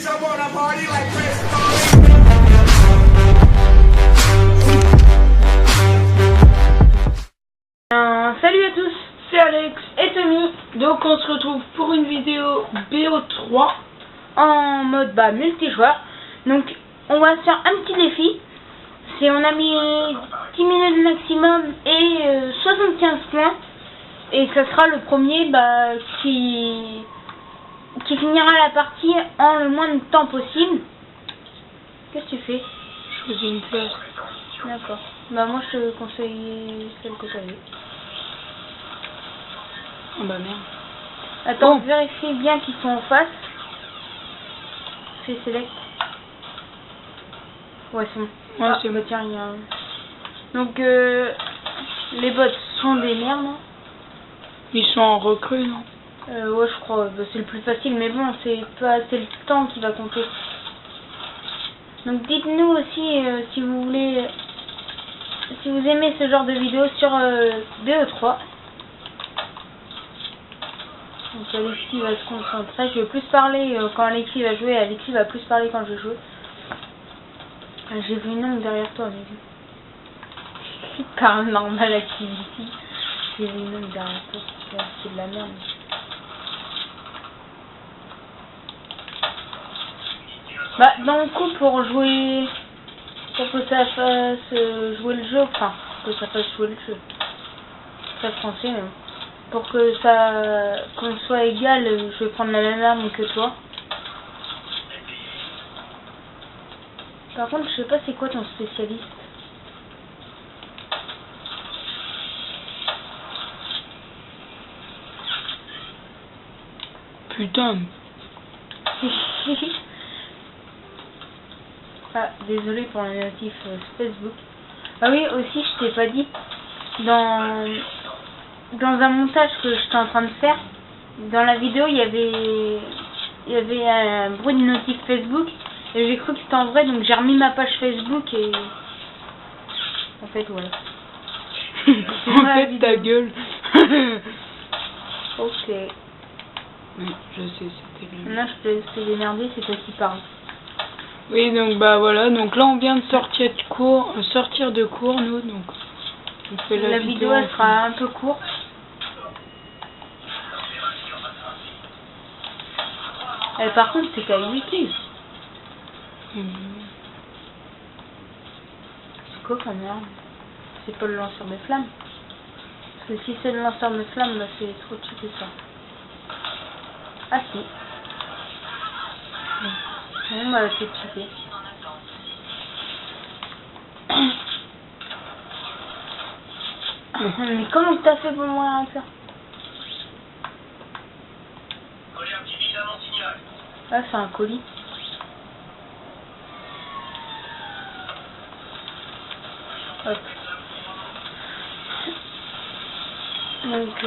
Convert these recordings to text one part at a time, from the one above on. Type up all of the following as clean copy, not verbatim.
Salut à tous, c'est Alex et Tommy. Donc on se retrouve pour une vidéo BO3 en mode multijoueur. Donc on va faire un petit défi. On a mis 10 minutes maximum et 75 points. Et ça sera le premier qui finira la partie en le moins de temps possible. Qu'est-ce que tu fais? Je faisais une fleur. D'accord. Moi je te conseille celle que tu avais. Oh bah merde. Attends, vérifie bien qu'ils sont en face. Fais select. Ouais, c'est bon. Ouais, c'est bon. Tiens, il y a... Donc, les bots sont des merdes. Ils sont en recrue, non? Ouais, je crois. C'est le plus facile, mais bon, c'est le temps qui va compter. Donc, dites-nous aussi si vous voulez... Si vous aimez ce genre de vidéo sur BO3. Donc Alexis va se concentrer. Je vais plus parler quand Alexis va jouer. Alexis va plus parler quand je joue. J'ai vu une ongle derrière toi, mais paranormal activity. J'ai vu une ongle derrière toi. C'est de la merde. Dans le coup, pour jouer, pour que ça fasse jouer le jeu, enfin, que ça fasse jouer le jeu. C'est très français, mais bon. Pour que qu'on soit égal, je vais prendre la même arme que toi. Par contre, je sais pas c'est quoi ton spécialiste. Putain. Ah, désolé pour les notifs Facebook. Ah oui, aussi, je t'ai pas dit. Dans un montage que j'étais en train de faire, dans la vidéo, il y avait un bruit de notif Facebook et j'ai cru que c'était en vrai, donc j'ai remis ma page Facebook et en fait voilà. En fait ta gueule. Ok. Oui, je sais, c'était bien. Là, je te laisse te démerder, c'est toi qui parles. Oui, donc voilà, donc là on vient de sortir de cours, nous, donc on fait la vidéo elle sera un peu courte. Par contre, c'est qu'à 8 kills. C'est quoi comme arme? C'est pas le lanceur de flammes. Parce que si c'est le lanceur de flammes, c'est trop cheaté ça. Ah si. Bon, c'est cheaté. Mais comment t'as fait pour mourir avec ça? Ah, c'est un colis. Hop. Donc,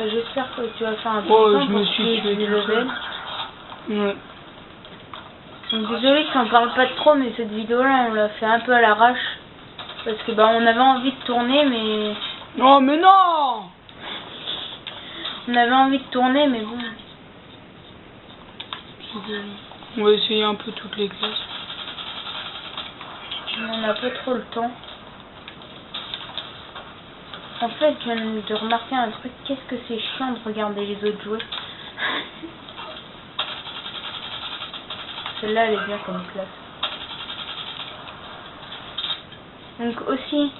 j'espère que tu vas faire un peu de temps je me suis tué du level. Ouais. Donc, désolé si on parle pas trop, mais cette vidéo-là, on l'a fait un peu à l'arrache. Parce que, on avait envie de tourner, mais... Oh, mais non! On avait envie de tourner, mais bon... On va essayer un peu toutes les classes. On n'a pas trop le temps. En fait, je viens de remarquer un truc. Qu'est-ce que c'est chiant de regarder les autres jouer. Celle-là, elle est bien comme classe. Donc aussi,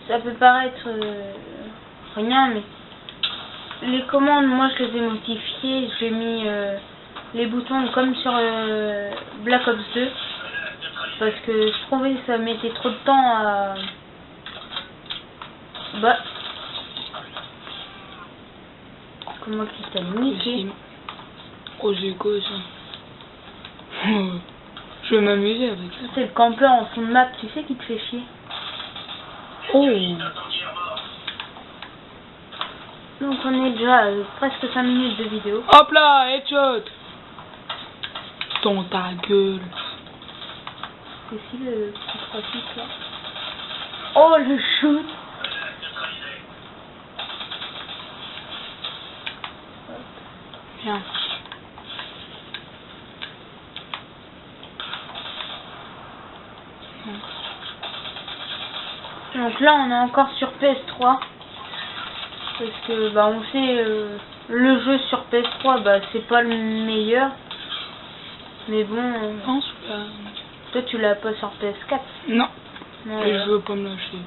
ça peut paraître rien, mais les commandes, moi je les ai modifiées. J'ai mis les boutons comme sur Black Ops 2. Parce que je trouvais que ça mettait trop de temps à... Comment qu'il t'a niqué? Oh, c'est quoi ça? Je vais m'amuser avec ça. C'est le campeur en fond de map, tu sais, qui te fait chier. Oh. Donc on est déjà à presque 5 minutes de vidéo. Hop là, headshot. Dans ta gueule. C'est ici le petit trafic là. Oh le shoot. Viens. Donc là on est encore sur PS3. Parce que bah on sait le jeu sur PS3 bah c'est pas le meilleur. Mais bon. Je pense pas. Toi tu l'as pas sur PS4? Non. Ouais, Et je veux pas me lâcher.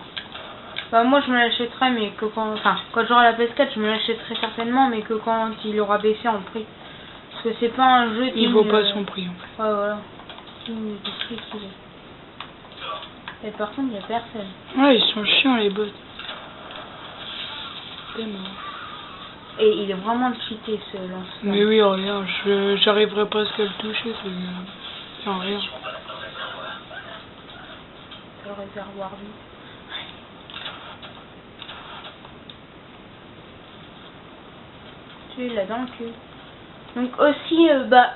Bah moi je me l'achèterai mais que quand. Enfin quand j'aurai la PS4 je me l'achèterai certainement mais que quand il aura baissé en prix. Parce que c'est pas un jeu qui. Il vaut pas son prix en fait. Ouais voilà. Et par contre il y a personne. Ouais ils sont chiants les bots. C'est mort. Et il est vraiment cheaté ce lance. Mais oui regarde, j'arriverai presque à le toucher c'est un rien. Le réservoir vide. Tu l'as dans le cul. Donc aussi, bah,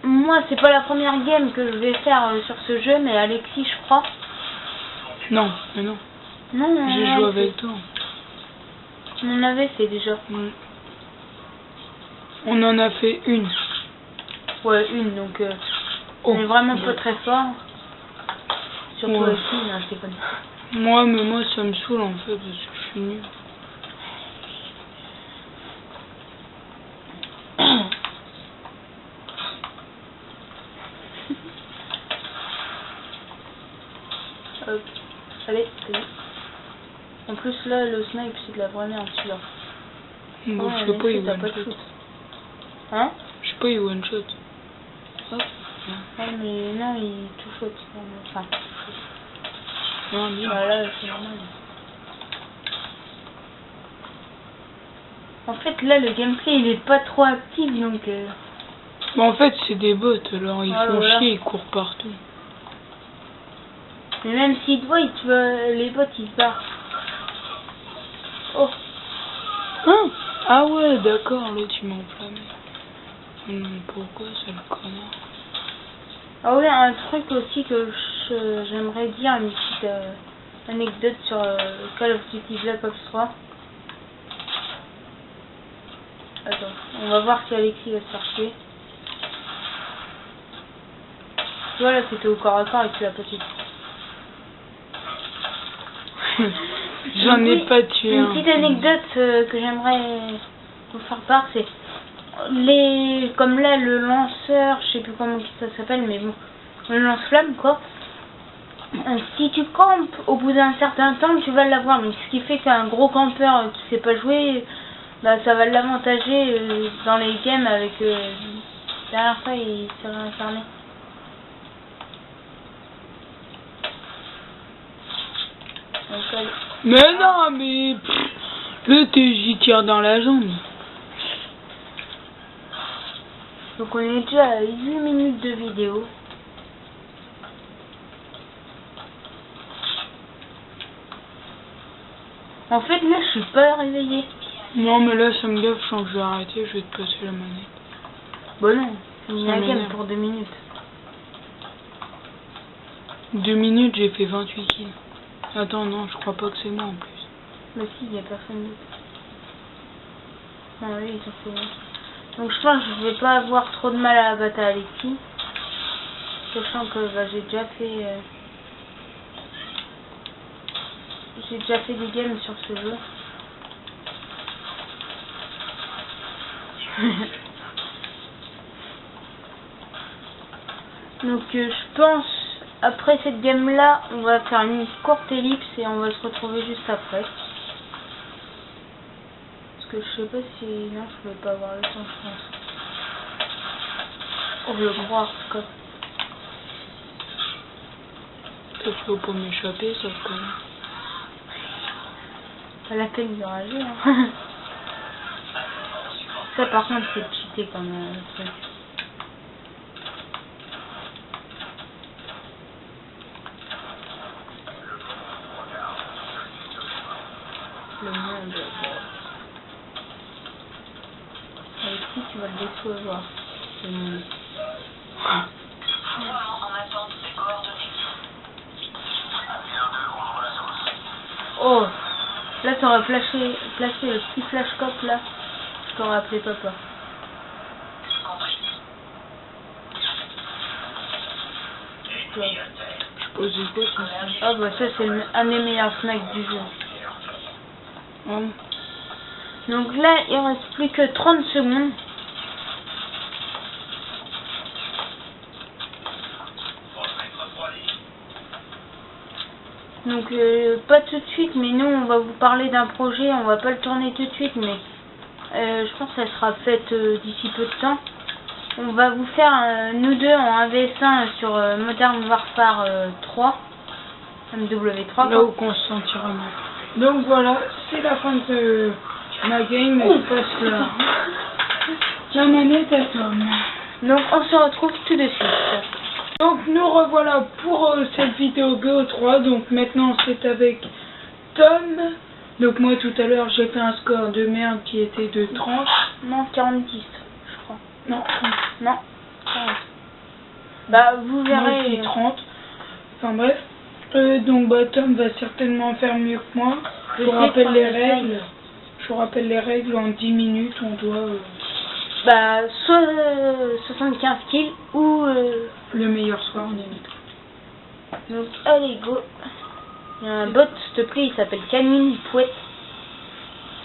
moi c'est pas la première game que je vais faire sur ce jeu, mais Alexis je crois. Non, mais non. Non, j'ai joué avec toi. On en avait fait déjà. Ouais. On en a fait une. Ouais, une, donc on est vraiment pas très fort. Surtout ouais. aussi, non, je déconne. Moi ça me saoule en fait, parce que je suis nul. Hop. Allez, allez. En plus là, le snipe c'est de la vraie merde celui-là. Bon, je sais pas, il one shot. Hein? Je sais pas, il one shot. Hop. Ouais, mais non, il touche shot. Enfin, Non, bien. voilà, c'est normal. En fait, là, le gameplay il est pas trop actif donc. Bon, en fait, c'est des bots, alors ils font voilà. chier, ils courent partout. Mais même s'ils te voient, les bots ils se barrent. Oh! Hein? Ah ouais, d'accord, l'autre il m'a enflammé. Pourquoi c'est le connard? Ah ouais, un truc aussi que j'aimerais dire, une petite anecdote sur Call of Duty Black Ops 3. Attends, on va voir si Alexis va se faire tuer. Tu vois là, c'était au corps à corps et tu l'as pas tué. J'en ai pas tué Une un. petite anecdote que j'aimerais vous faire part, c'est comme là le lanceur, je sais plus comment ça s'appelle, mais bon, le lance-flamme quoi. Si tu campes, au bout d'un certain temps, tu vas l'avoir. Mais ce qui fait qu'un gros campeur qui sait pas jouer, bah ça va l'avantager dans les games avec. La dernière fois, il s'est réincarné. Mais non, mais le TJ tire dans la jambe. Donc on est déjà à 8 minutes de vidéo. En fait là je suis pas réveillée. Non mais là ça me gaffe, je sens que je vais arrêter, je vais te passer la manette. Bon non, c'est une game pour 2 minutes. 2 minutes, j'ai fait 28 kills. Attends, non, je crois pas que c'est moi en plus. Mais si, il y a personne d'autre. Non, oui, ils ont fait. Donc je pense que je vais pas avoir trop de mal à abattre Alexis. Sachant que bah, j'ai déjà fait... J'ai déjà fait des games sur ce jeu. Donc je pense, après cette game là, on va faire une courte ellipse et on va se retrouver juste après. Parce que je sais pas si... Non, je vais pas avoir le temps, je pense. Oh, le gros hardcore. Ça faut pas m'échapper, ça quand même. Pas la peine de rager, hein. Ça par contre c'est cheaté comme truc. Le monde. Alexis, tu vas le décevoir. Le monde. Oh, là t'aurais placé le petit flashcope là. Je t'aurais appelé papa. Je Oh, c'est quoi ça? Ah bah ça c'est un des meilleurs snacks du jeu. Donc là il reste plus que 30 secondes. Donc pas tout de suite, mais nous on va vous parler d'un projet, on va pas le tourner tout de suite, mais je pense que ça sera fait d'ici peu de temps. On va vous faire nous deux en 1vs1 sur Modern Warfare 3, MW3. Là où on se sentira mieux. Donc voilà, c'est la fin de ma game, je passe la manette à Tom. Donc on se retrouve tout de suite. Donc nous revoilà pour cette vidéo BO3. Donc maintenant c'est avec Tom. Donc moi tout à l'heure j'ai fait un score de merde qui était de 30. Non, 40, je crois. Non, 30. Non, 40. Bah vous verrez. Moi je dis 30. Enfin bref. Donc bah Tom va certainement faire mieux que moi. Je vous rappelle les règles. Je vous rappelle les règles, en 10 minutes on doit... Bah soit 75 kills ou... le meilleur soir on est tout. Donc allez go. Il y a un bot s'il te plaît, il s'appelle Canine, Pouette,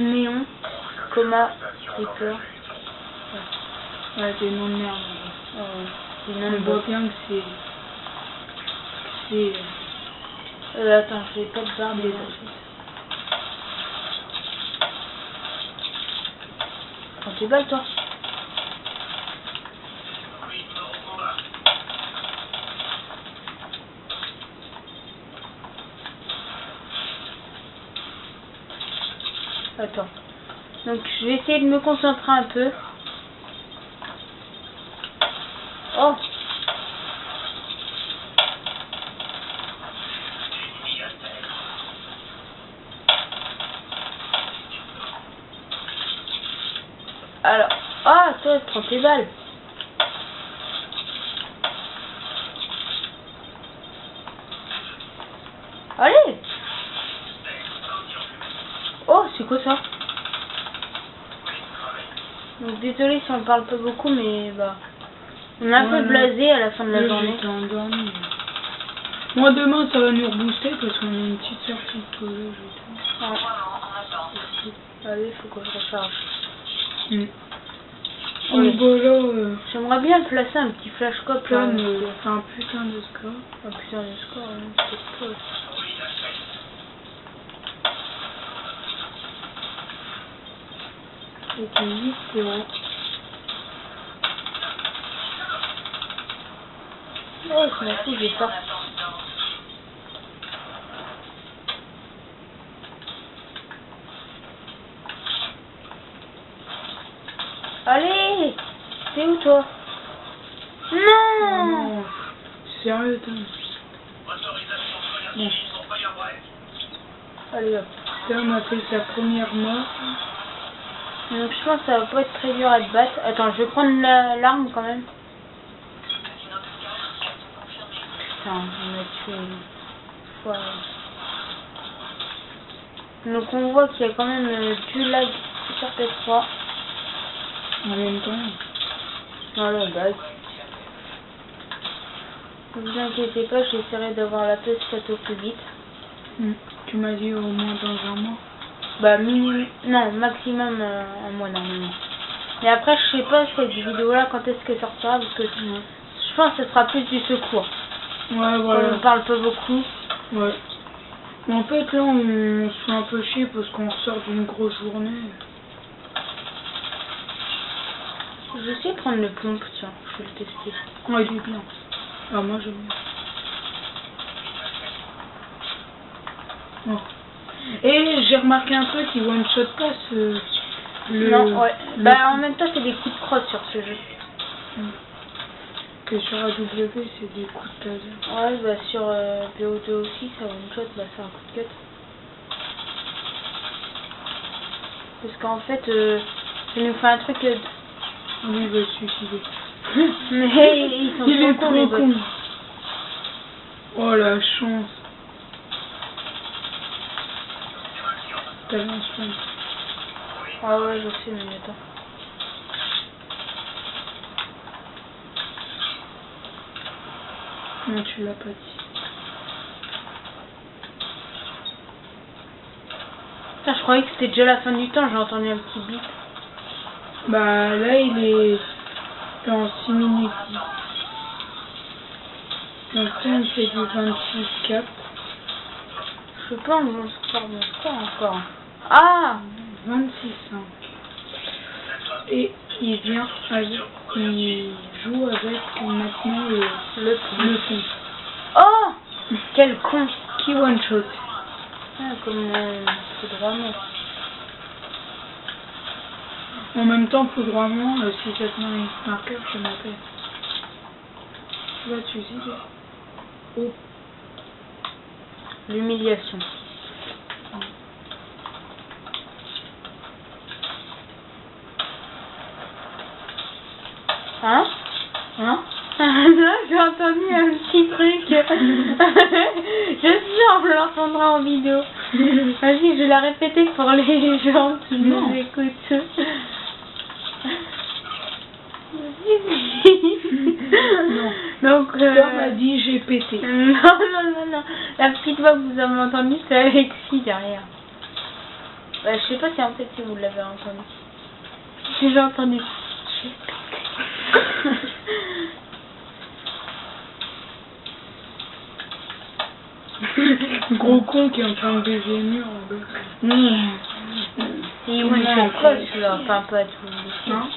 Néon, Coma, Reaper. Ouais, des noms de merde. On voit bien que c'est... attends, je vais pas te barrer. Quand tu balles toi. Attends. Donc je vais essayer de me concentrer un peu. Oh. Alors. Ah, toi, prends tes balles. Allez. Oh, c'est quoi ça? Donc désolé si on parle pas beaucoup, mais bah on est un peu blasé à la fin de la journée. Moi demain ça va nous rebooster parce qu'on a une petite sortie de collège et tout. Ah. Allez, faut que je recharge. J'aimerais bien placer un petit flashcope là. C'est un putain de score. Un putain de score, hein, c'est pas. Ok, 8-0. Oh, je m'en fous, j'ai pas. Allez, t'es où toi? Non. Sérieux, toi? Bon. Allez hop. Tom a fait sa première mort. Donc je pense que ça va pas être très dur à te battre. Attends, je vais prendre l'arme quand même. Putain, on m'a tué une fois. Donc on voit qu'il y a quand même du lag sur PS3. En même temps. Voilà, bah. Ne vous inquiétez pas, j'essaierai d'avoir la PS4 au plus vite. Tu m'as dit au moins dans un mois. Bah minimum, non, maximum un mois normalement. Et après je sais pas cette vidéo là quand est-ce qu'elle sortira parce que je pense que ce sera plus du secours. Ouais, voilà. On parle pas beaucoup. Ouais. Mais en fait là on se fait un peu chier parce qu'on ressort d'une grosse journée. Je vais essayer de prendre le pompe, tiens, je vais le tester. Ouais, il est bien. Ah moi j'aime bien. Oh. Et j'ai remarqué un truc, il one shot pas le... Non, ouais. Bah en même temps c'est des coups de crosse sur ce jeu. Que sur AW c'est des coups de taser. Ouais, bah sur BO2 aussi ça one shot, bah c'est un coup de cut. Parce qu'en fait ça nous fait un truc... Lui il veut se suicider. Mais ils sont il est trop cons les bots. Oh la chance. T'avais un spawn. Ah ouais, je sais, mais attends. Non, tu l'as pas dit. Putain, je croyais que c'était déjà la fin du temps, j'ai entendu un petit bip. Bah là il est dans 6 minutes 10. Donc là on fait du 26-4. Je sais pas, mon score encore. Ah 26-5. Et il joue avec maintenant le con. Oh quel con. Qui one shot. Ah, comme c'est vraiment. En même temps, poudroiement, si ça te met un marqueur, je m'appelle. Là, tu sais. Oh. L'humiliation. Hein? Là, j'ai entendu un petit truc. Je suis sûr, on l'entendra en vidéo. Vas-y, je vais la répéter pour les gens qui nous écoutent. Non. Donc, Tom a dit j'ai pété. Non. La petite voix que vous avez entendue, c'est Alexis derrière. Bah, je sais pas si en fait si vous l'avez entendu. J'ai entendu. Gros con qui est en train de baiser le mur en bas. Il one shot pas celui-là, enfin pas tout. Non.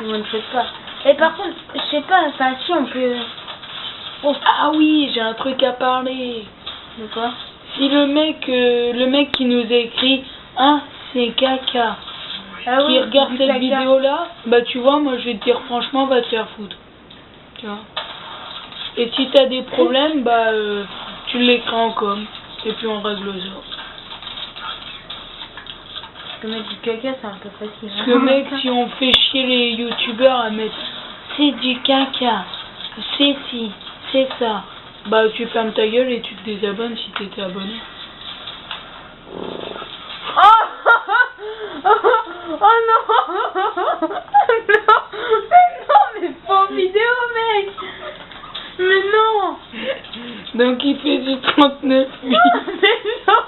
Il one shot pas. Et par contre, je sais pas, enfin si on peut. Oh. Ah oui, j'ai un truc à parler. De quoi? Si le mec qui nous a écrit c'est caca. Ah qui oui, regarde du cette caca. vidéo là, bah tu vois, moi je vais te dire franchement, va te faire foutre. Tu vois. Et si t'as des problèmes, bah tu l'écris en com. Et puis on règle ça. Parce que mettre du caca c'est un peu facile. Parce que mec, si on fait chier les youtubeurs à mettre c'est du caca, c'est ci, c'est ça, bah tu fermes ta gueule et tu te désabonnes si t'étais abonné. Oh non. Mais pas en vidéo mec. Mais non. Donc il fait du 39 000. Mais non.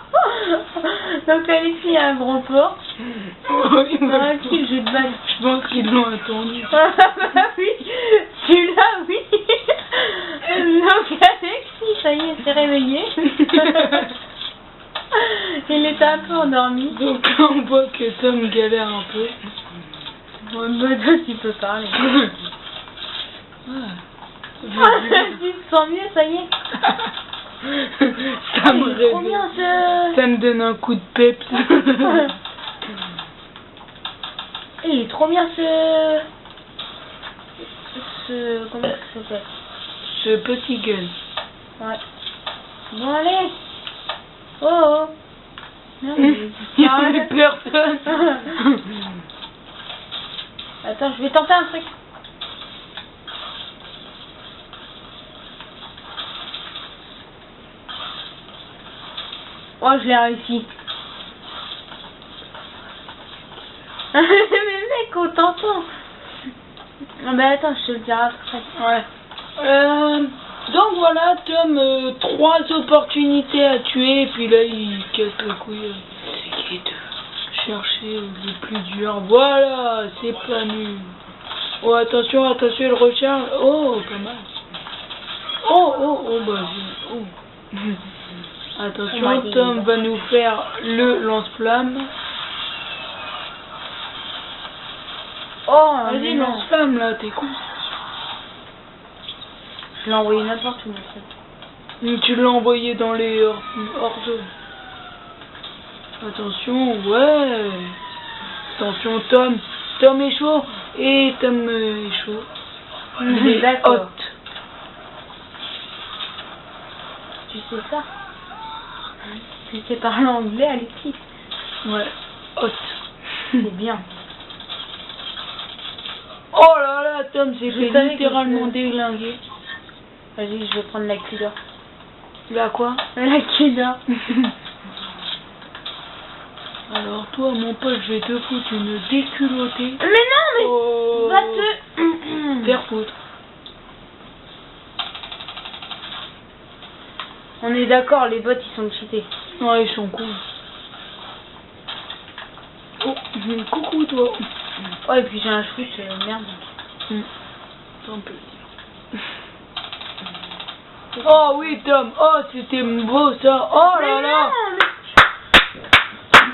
Donc Alexis a un gros porc. Oui, Un kill jeu de balle. je pense qu'ils l'ont attendu. Ah bah oui. Celui-là oui. Donc Alexis, ça y est, s'est réveillé. Il était un peu endormi. Donc là on voit que Tom galère un peu. Bon, bah, toi tu peux parler. Tu te sens mieux, ça y est. Ça me Il est trop réveille. bien ce... Ça me donne un coup de peps. Il est trop bien ce... Comment ça s'appelle? Ce petit gun. Ouais. Bon allez. Oh. Non, Il n'y a plus personne. Attends, je vais tenter un truc. Oh, je l'ai réussi. Mais mec, on t'entend. Bah attends, je te le dirai après. Ouais. Donc voilà, Tom, 3 opportunités à tuer, et puis là il casse les couilles. C'est qui de chercher le plus dur. Voilà, c'est pas nul. Oh, attention, il recharge. Oh, pas mal. Oh, bah, oh. Attention, Tom va nous faire le lance-flamme. Oh, Vas-y, lance-flamme là, t'es con. Je l'ai envoyé n'importe où, ça. Tu l'as envoyé dans les hors-zone. Attention, ouais. Attention, Tom. Tom est chaud. Et Tom est chaud. Il est D'accord. hot. Tu sais ça? Tu sais parler anglais, Alexis? Ouais, hot. C'est bien. Oh là là, Tom s'est Je fait savais littéralement que- déglinguer. Vas-y, je vais prendre la Killer. Là quoi? La Killer. Alors toi, mon pote, je vais te foutre une déculottée. Mais non, mais... Oh. Va te... Faire foutre. On est d'accord, les bots, ils sont cheatés. Ouais, ils sont cons. Coucou toi. Oh, et puis j'ai un cheveu, merde. On peut le dire. Oh oui Tom, oh c'était beau ça, oh là là.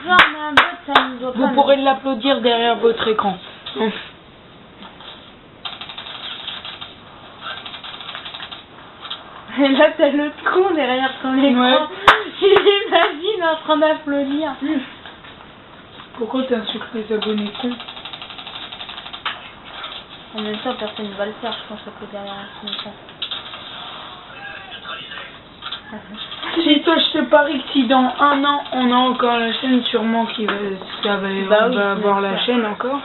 Genre, mais un bot, ça ne doit pas. Vous pourrez l'applaudir derrière votre écran. Et là, t'as l'autre con derrière ton écran. Ouais. J'imagine en train d'applaudir. Pourquoi t'insultes les abonnés cons? En même temps, personne ne va le faire, je pense, que derrière son écran. Si toi je te parie que si dans 1 an on a encore la chaîne, sûrement on va avoir la chaîne encore.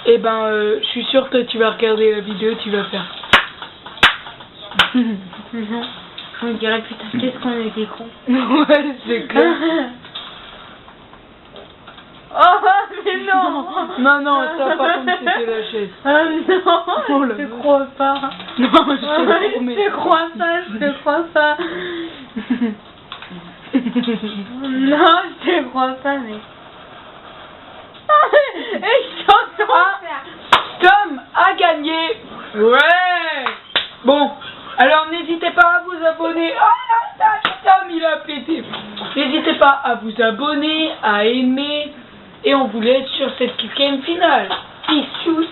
Et ben je suis sûr que tu vas regarder la vidéo, tu vas faire. Je me dirais putain, qu'est-ce qu'on était cons. Ouais, c'est clair. Oh mais non. Non, ça par contre c'était la chaise. Ah non, Oh je te crois pas. Non, je te promets. Je te crois pas, je te crois pas. Non, je te crois pas, mais... Et je t'entends faire. Tom a gagné. Ouais. Bon, alors n'hésitez pas à vous abonner. Oh là là, Tom il a pété. N'hésitez pas à vous abonner, à aimer. Et on vous laisse sur cette game finale. Peace, tchuss.